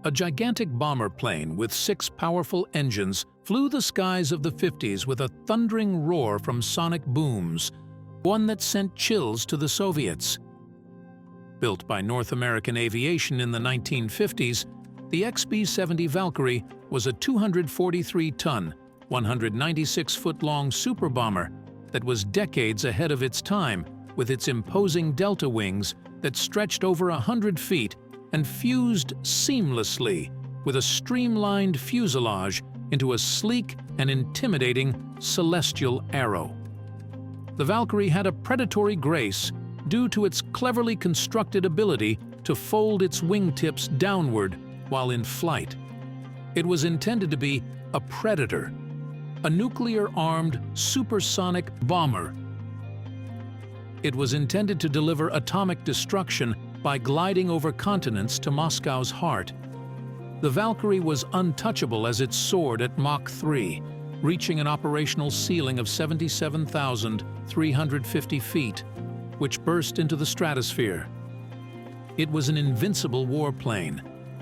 A gigantic bomber plane with 6 powerful engines flew the skies of the 50s with a thundering roar from sonic booms, one that sent chills to the Soviets. Built by North American Aviation in the 1950s, the XB-70 Valkyrie was a 243-ton, 196-foot-long super bomber that was decades ahead of its time, with its imposing delta wings that stretched over 100 feet and fused seamlessly with a streamlined fuselage into a sleek and intimidating celestial arrow. The Valkyrie had a predatory grace due to its cleverly constructed ability to fold its wingtips downward while in flight. It was intended to be a predator, a nuclear-armed supersonic bomber. It was intended to deliver atomic destruction by gliding over continents to Moscow's heart. The Valkyrie was untouchable as it soared at Mach 3, reaching an operational ceiling of 77,350 feet, which burst into the stratosphere. It was an invincible warplane,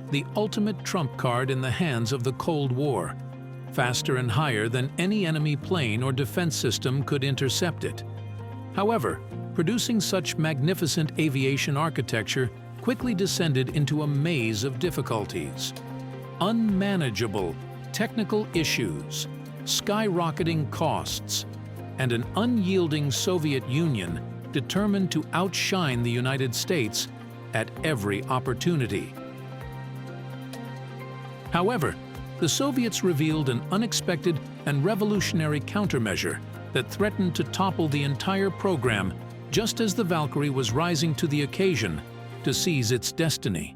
the ultimate trump card in the hands of the Cold War, faster and higher than any enemy plane or defense system could intercept it. However, producing such magnificent aviation architecture quickly descended into a maze of difficulties. Unmanageable technical issues, skyrocketing costs, and an unyielding Soviet Union determined to outshine the United States at every opportunity. However, the Soviets revealed an unexpected and revolutionary countermeasure that threatened to topple the entire program just as the Valkyrie was rising to the occasion to seize its destiny.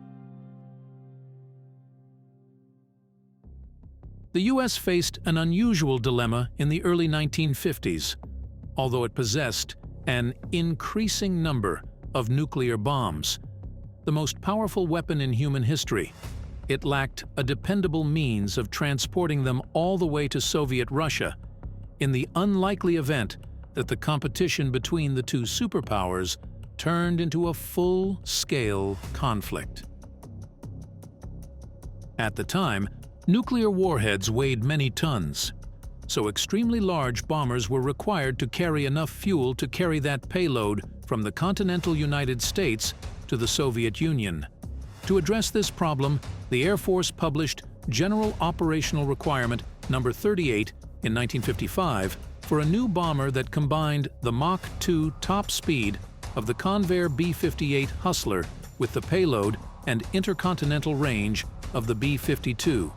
The US faced an unusual dilemma in the early 1950s. Although it possessed an increasing number of nuclear bombs, the most powerful weapon in human history, it lacked a dependable means of transporting them all the way to Soviet Russia in the unlikely event that the competition between the two superpowers turned into a full-scale conflict. At the time, nuclear warheads weighed many tons, so extremely large bombers were required to carry enough fuel to carry that payload from the continental United States to the Soviet Union. To address this problem, the Air Force published General Operational Requirement No. 38 in 1955 for a new bomber that combined the Mach 2 top speed of the Convair B-58 Hustler with the payload and intercontinental range of the B-52.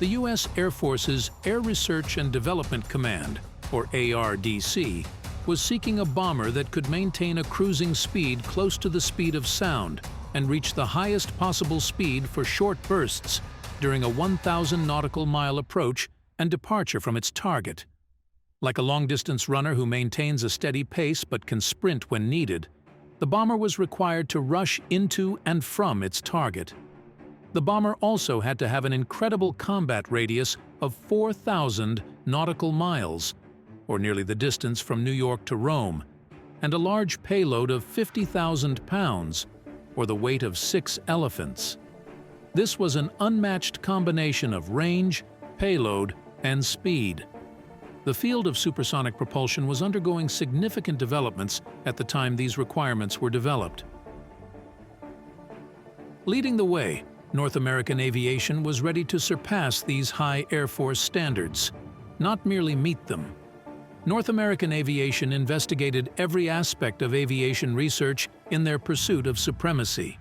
The U.S. Air Force's Air Research and Development Command, or ARDC, was seeking a bomber that could maintain a cruising speed close to the speed of sound and reach the highest possible speed for short bursts during a 1,000 nautical mile approach and departure from its target. Like a long-distance runner who maintains a steady pace but can sprint when needed, the bomber was required to rush into and from its target. The bomber also had to have an incredible combat radius of 4,000 nautical miles, or nearly the distance from New York to Rome, and a large payload of 50,000 pounds, or the weight of 6 elephants. This was an unmatched combination of range, payload, and speed. The field of supersonic propulsion was undergoing significant developments at the time these requirements were developed. Leading the way, North American aviation was ready to surpass these high Air Force standards, not merely meet them. North American aviation investigated every aspect of aviation research in their pursuit of supremacy.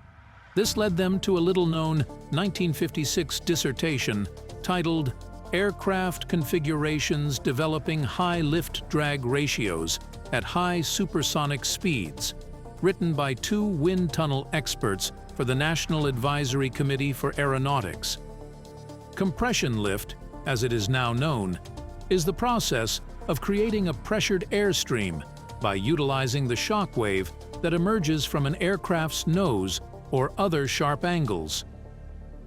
This led them to a little-known 1956 dissertation titled Aircraft Configurations Developing High Lift-Drag Ratios at High Supersonic Speeds, written by 2 wind tunnel experts for the National Advisory Committee for Aeronautics. Compression lift, as it is now known, is the process of creating a pressured airstream by utilizing the shock wave that emerges from an aircraft's nose or other sharp angles.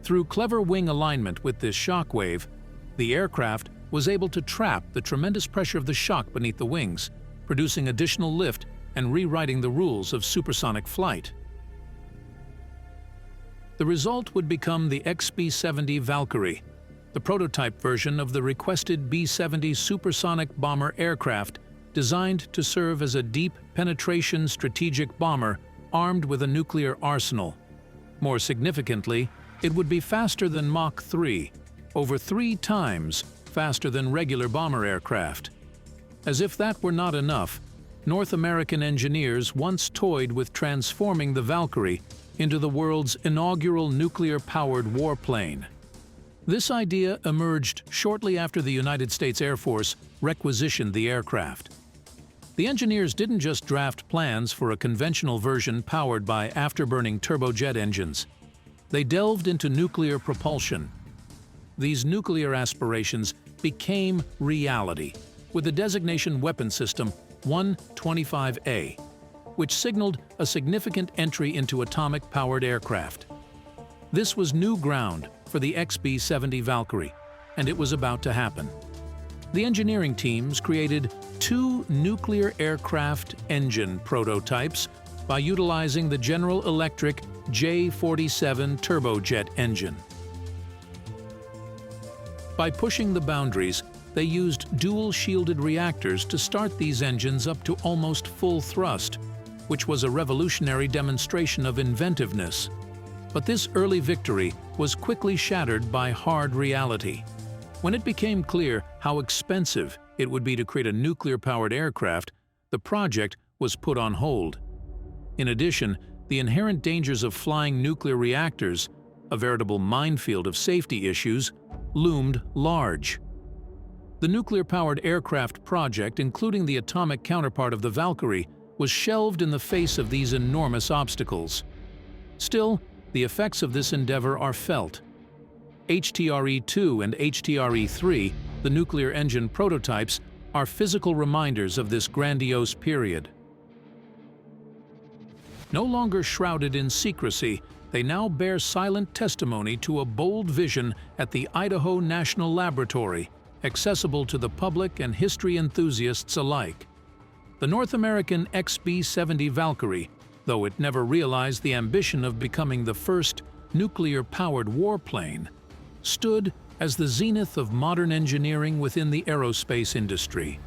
Through clever wing alignment with this shock wave, the aircraft was able to trap the tremendous pressure of the shock beneath the wings, producing additional lift and rewriting the rules of supersonic flight. The result would become the XB-70 Valkyrie, the prototype version of the requested B-70 supersonic bomber aircraft designed to serve as a deep-penetration strategic bomber armed with a nuclear arsenal. More significantly, it would be faster than Mach 3, over 3 times faster than regular bomber aircraft. As if that were not enough, North American engineers once toyed with transforming the Valkyrie into the world's inaugural nuclear-powered warplane. This idea emerged shortly after the United States Air Force requisitioned the aircraft. The engineers didn't just draft plans for a conventional version powered by afterburning turbojet engines. They delved into nuclear propulsion. These nuclear aspirations became reality with the designation Weapon System 125A, which signaled a significant entry into atomic-powered aircraft. This was new ground for the XB-70 Valkyrie, and it was about to happen. The engineering teams created 2 nuclear aircraft engine prototypes by utilizing the General Electric J-47 turbojet engine. By pushing the boundaries, they used dual-shielded reactors to start these engines up to almost full thrust, which was a revolutionary demonstration of inventiveness. But this early victory was quickly shattered by hard reality. When it became clear how expensive it would be to create a nuclear-powered aircraft, the project was put on hold. In addition, the inherent dangers of flying nuclear reactors, a veritable minefield of safety issues, loomed large. The nuclear-powered aircraft project, including the atomic counterpart of the Valkyrie, was shelved in the face of these enormous obstacles. Still, the effects of this endeavor are felt. HTRE-2 and HTRE-3, the nuclear engine prototypes, are physical reminders of this grandiose period. No longer shrouded in secrecy, they now bear silent testimony to a bold vision at the Idaho National Laboratory, accessible to the public and history enthusiasts alike. The North American XB-70 Valkyrie, though it never realized the ambition of becoming the first nuclear-powered warplane, stood as the zenith of modern engineering within the aerospace industry.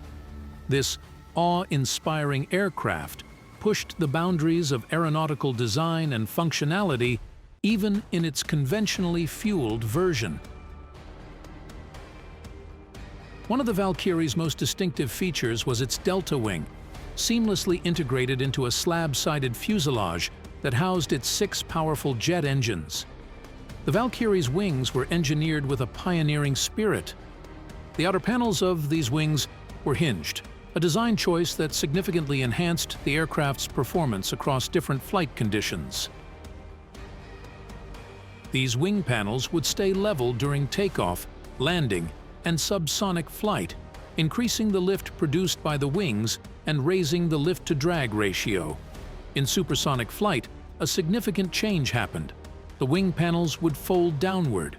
This awe-inspiring aircraft pushed the boundaries of aeronautical design and functionality even in its conventionally fueled version. One of the Valkyrie's most distinctive features was its delta wing, seamlessly integrated into a slab-sided fuselage that housed its 6 powerful jet engines. The Valkyrie's wings were engineered with a pioneering spirit. The outer panels of these wings were hinged, a design choice that significantly enhanced the aircraft's performance across different flight conditions. These wing panels would stay level during takeoff, landing, and subsonic flight, increasing the lift produced by the wings and raising the lift-to-drag ratio. In supersonic flight, a significant change happened. The wing panels would fold downward.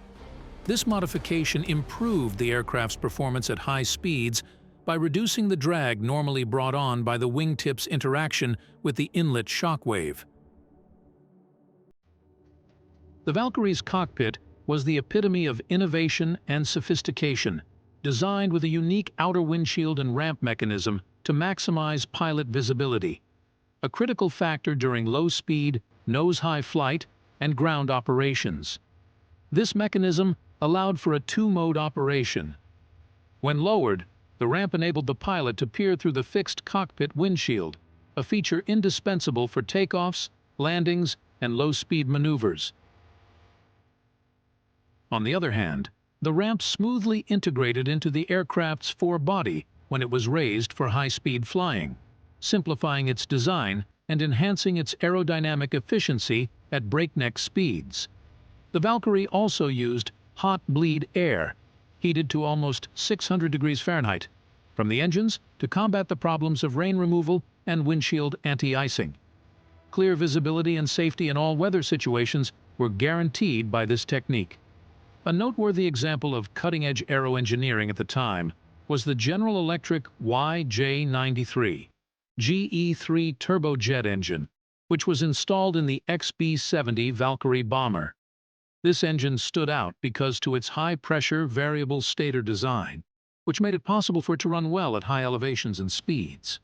This modification improved the aircraft's performance at high speeds by reducing the drag normally brought on by the wingtips' interaction with the inlet shockwave. The Valkyrie's cockpit was the epitome of innovation and sophistication, designed with a unique outer windshield and ramp mechanism to maximize pilot visibility, a critical factor during low-speed, nose-high flight and ground operations. This mechanism allowed for a 2-mode operation. When lowered, the ramp enabled the pilot to peer through the fixed cockpit windshield, a feature indispensable for takeoffs, landings, and low-speed maneuvers. On the other hand, the ramp smoothly integrated into the aircraft's forebody when it was raised for high-speed flying, simplifying its design and enhancing its aerodynamic efficiency at breakneck speeds. The Valkyrie also used hot bleed air, heated to almost 600 degrees Fahrenheit, from the engines to combat the problems of rain removal and windshield anti-icing. Clear visibility and safety in all weather situations were guaranteed by this technique. A noteworthy example of cutting-edge aero engineering at the time was the General Electric YJ93 GE3 turbojet engine, which was installed in the XB-70 Valkyrie bomber. This engine stood out because to its high-pressure variable stator design, which made it possible for it to run well at high elevations and speeds.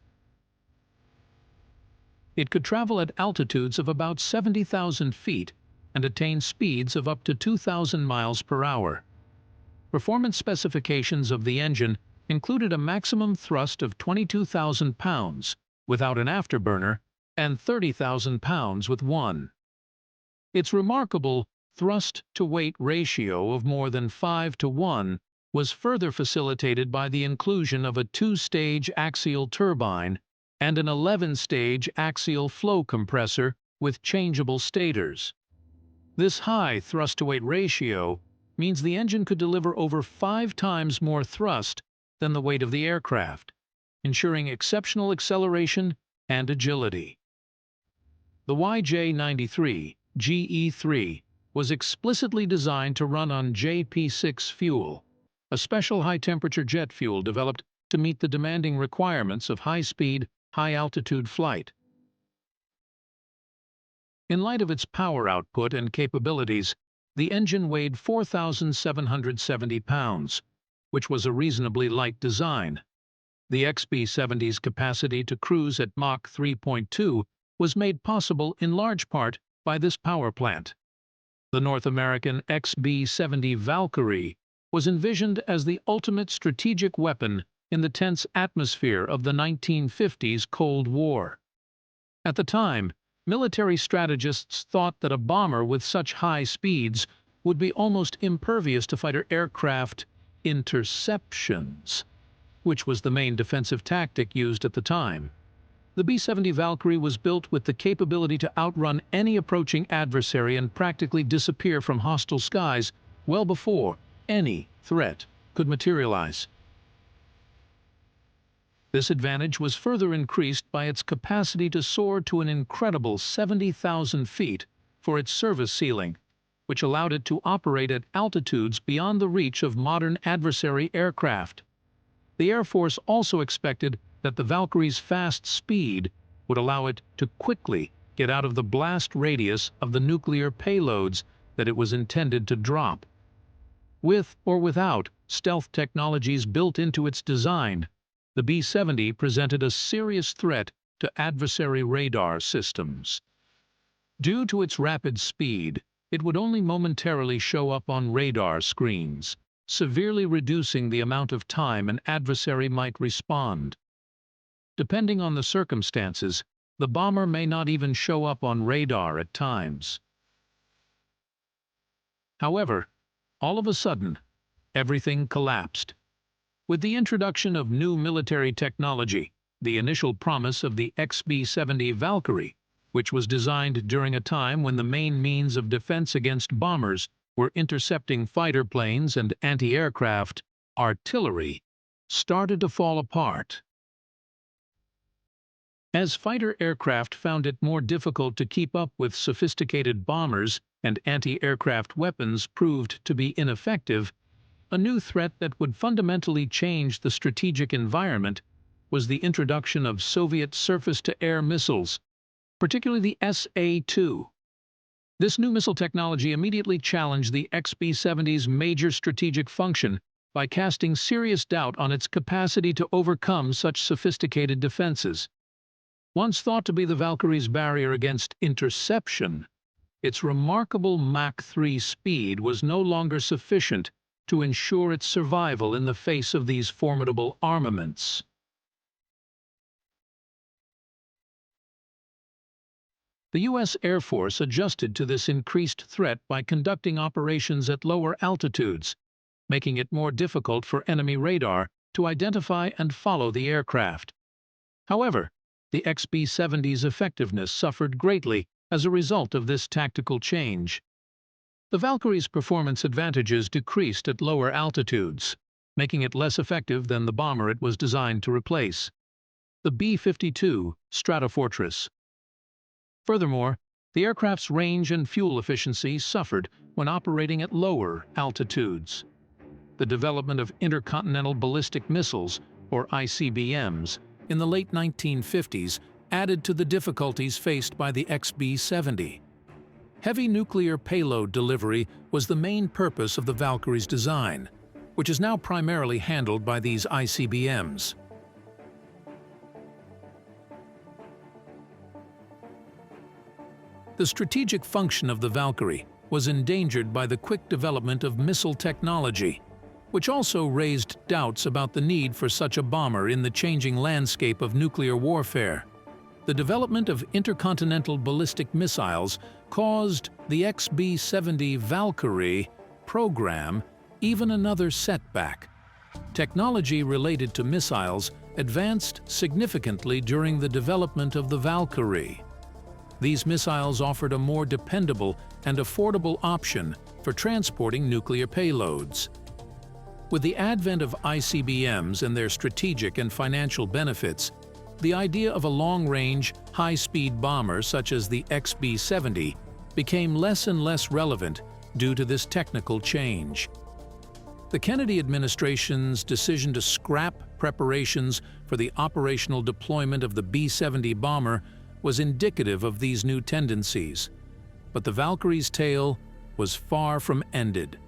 It could travel at altitudes of about 70,000 feet and attain speeds of up to 2,000 miles per hour. Performance specifications of the engine included a maximum thrust of 22,000 pounds without an afterburner and 30,000 pounds with one. Its remarkable thrust-to-weight ratio of more than 5:1 was further facilitated by the inclusion of a 2-stage axial turbine and an 11-stage axial flow compressor with changeable stators. This high thrust-to-weight ratio means the engine could deliver over 5 times more thrust than the weight of the aircraft, ensuring exceptional acceleration and agility. The YJ-93 GE3 was explicitly designed to run on JP6 fuel, a special high-temperature jet fuel developed to meet the demanding requirements of high-speed, high-altitude flight. In light of its power output and capabilities, the engine weighed 4,770 pounds, which was a reasonably light design. The XB-70's capacity to cruise at Mach 3.2 was made possible in large part by this power plant. The North American XB-70 Valkyrie was envisioned as the ultimate strategic weapon in the tense atmosphere of the 1950s Cold War. At the time, military strategists thought that a bomber with such high speeds would be almost impervious to fighter aircraft interceptions, which was the main defensive tactic used at the time. The B-70 Valkyrie was built with the capability to outrun any approaching adversary and practically disappear from hostile skies well before any threat could materialize. This advantage was further increased by its capacity to soar to an incredible 70,000 feet for its service ceiling, which allowed it to operate at altitudes beyond the reach of modern adversary aircraft. The Air Force also expected that the Valkyrie's fast speed would allow it to quickly get out of the blast radius of the nuclear payloads that it was intended to drop. With or without stealth technologies built into its design, the B-70 presented a serious threat to adversary radar systems. Due to its rapid speed, it would only momentarily show up on radar screens, severely reducing the amount of time an adversary might respond. Depending on the circumstances, the bomber may not even show up on radar at times. However, all of a sudden, everything collapsed. With the introduction of new military technology, the initial promise of the XB-70 Valkyrie, which was designed during a time when the main means of defense against bombers were intercepting fighter planes and anti-aircraft artillery, started to fall apart. As fighter aircraft found it more difficult to keep up with sophisticated bombers and anti-aircraft weapons proved to be ineffective, a new threat that would fundamentally change the strategic environment was the introduction of Soviet surface-to-air missiles, particularly the SA-2. This new missile technology immediately challenged the XB-70's major strategic function by casting serious doubt on its capacity to overcome such sophisticated defenses. Once thought to be the Valkyrie's barrier against interception, its remarkable Mach 3 speed was no longer sufficient to ensure its survival in the face of these formidable armaments. The U.S. Air Force adjusted to this increased threat by conducting operations at lower altitudes, making it more difficult for enemy radar to identify and follow the aircraft. However, the XB-70's effectiveness suffered greatly as a result of this tactical change. The Valkyrie's performance advantages decreased at lower altitudes, making it less effective than the bomber it was designed to replace, the B-52 Stratofortress. Furthermore, the aircraft's range and fuel efficiency suffered when operating at lower altitudes. The development of intercontinental ballistic missiles, or ICBMs, in the late 1950s added to the difficulties faced by the XB-70. Heavy nuclear payload delivery was the main purpose of the Valkyrie's design, which is now primarily handled by these ICBMs. The strategic function of the Valkyrie was endangered by the quick development of missile technology, which also raised doubts about the need for such a bomber in the changing landscape of nuclear warfare. The development of intercontinental ballistic missiles caused the XB-70 Valkyrie program even another setback. Technology related to missiles advanced significantly during the development of the Valkyrie. These missiles offered a more dependable and affordable option for transporting nuclear payloads. With the advent of ICBMs and their strategic and financial benefits, the idea of a long-range, high-speed bomber such as the XB-70 became less and less relevant due to this technical change. The Kennedy administration's decision to scrap preparations for the operational deployment of the B-70 bomber was indicative of these new tendencies, but the Valkyrie's tale was far from ended.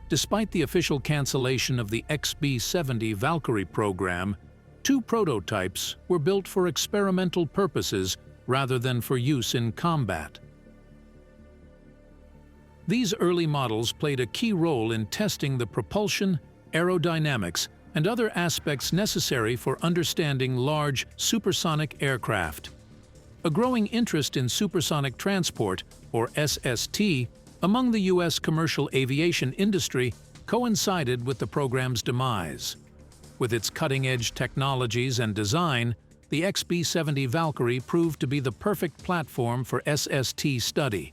Despite the official cancellation of the XB-70 Valkyrie program, 2 prototypes were built for experimental purposes rather than for use in combat. These early models played a key role in testing the propulsion, aerodynamics, and other aspects necessary for understanding large supersonic aircraft. A growing interest in supersonic transport, or SST, among the U.S. commercial aviation industry coincided with the program's demise. With its cutting-edge technologies and design, the XB-70 Valkyrie proved to be the perfect platform for SST study.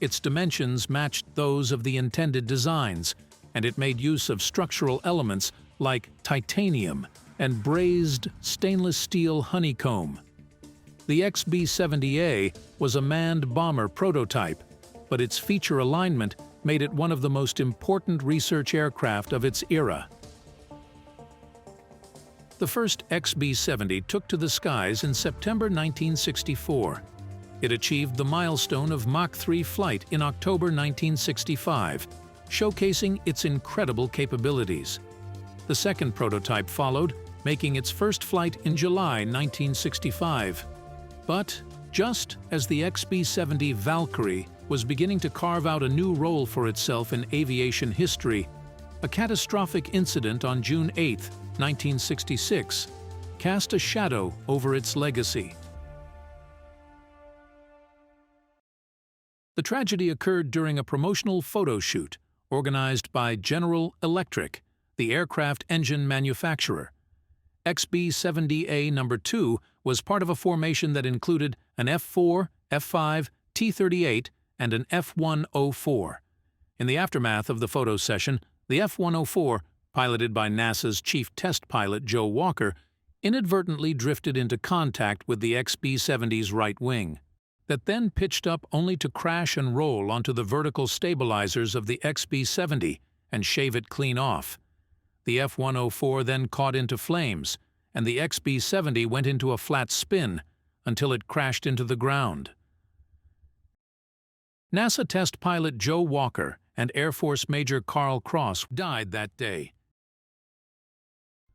Its dimensions matched those of the intended designs, and it made use of structural elements like titanium and brazed stainless steel honeycomb. The XB-70A was a manned bomber prototype, but its feature alignment made it one of the most important research aircraft of its era. The first XB-70 took to the skies in September 1964. It achieved the milestone of Mach 3 flight in October 1965, showcasing its incredible capabilities. The second prototype followed, making its first flight in July 1965. But just as the XB-70 Valkyrie was beginning to carve out a new role for itself in aviation history, a catastrophic incident on June 8, 1966, cast a shadow over its legacy. The tragedy occurred during a promotional photo shoot organized by General Electric, the aircraft engine manufacturer. XB-70A No. 2 was part of a formation that included an F-4, F-5, T-38, and an F-104. In the aftermath of the photo session, the F-104, piloted by NASA's chief test pilot Joe Walker, inadvertently drifted into contact with the XB-70's right wing, that then pitched up only to crash and roll onto the vertical stabilizers of the XB-70 and shave it clean off. The F-104 then caught into flames, and the XB-70 went into a flat spin until it crashed into the ground. NASA test pilot Joe Walker and Air Force Major Carl Cross died that day.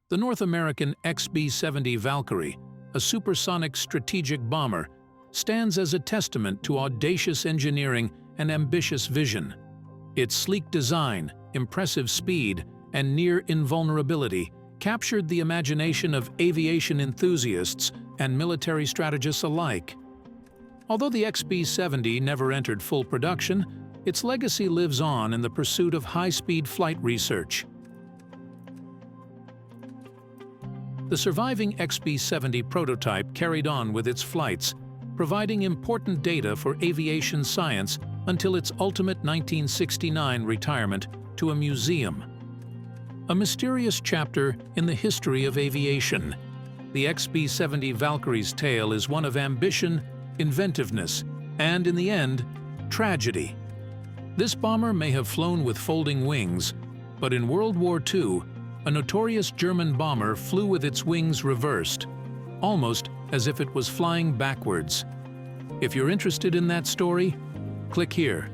The North American XB-70 Valkyrie, a supersonic strategic bomber, stands as a testament to audacious engineering and ambitious vision. Its sleek design, impressive speed, and near invulnerability captured the imagination of aviation enthusiasts and military strategists alike. Although the XB-70 never entered full production, its legacy lives on in the pursuit of high-speed flight research. The surviving XB-70 prototype carried on with its flights, providing important data for aviation science until its ultimate 1969 retirement to a museum. A mysterious chapter in the history of aviation, the XB-70 Valkyrie's tale is one of ambition, inventiveness, and, in the end, tragedy. This bomber may have flown with folding wings, but in World War II, a notorious German bomber flew with its wings reversed, almost as if it was flying backwards. If you're interested in that story, Click here